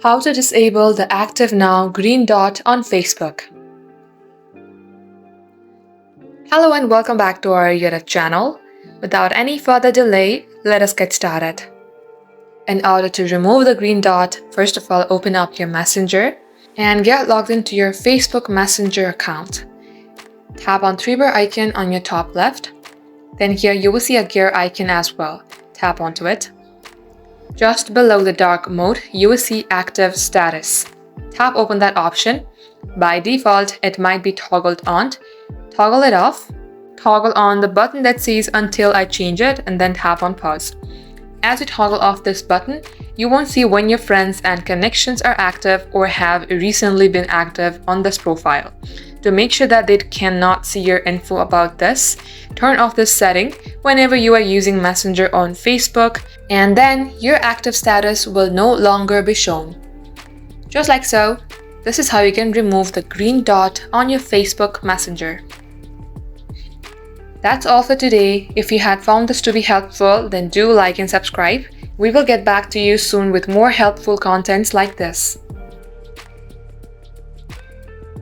How to disable the Active Now green dot on Facebook. Hello and welcome back to our YouTube channel. Without any further delay, let us get started. In order to remove the green dot, first of all open up your Messenger and get logged into your Facebook Messenger account. Tap on three-bar icon on your top left. Then here you will see a gear icon as well. Tap onto it. Just below the dark mode, you will see active status. Tap open that option. By default, it might be toggled on. Toggle it off. Toggle on the button that says until I change it and then tap on pause. As you toggle off this button, you won't see when your friends and connections are active or have recently been active on this profile. To make sure that they cannot see your info about this, turn off this setting whenever you are using Messenger on Facebook, and then your active status will no longer be shown. Just like so, this is how you can remove the green dot on your Facebook Messenger. That's all for today. If you had found this to be helpful, then do like and subscribe. We will get back to you soon with more helpful contents like this.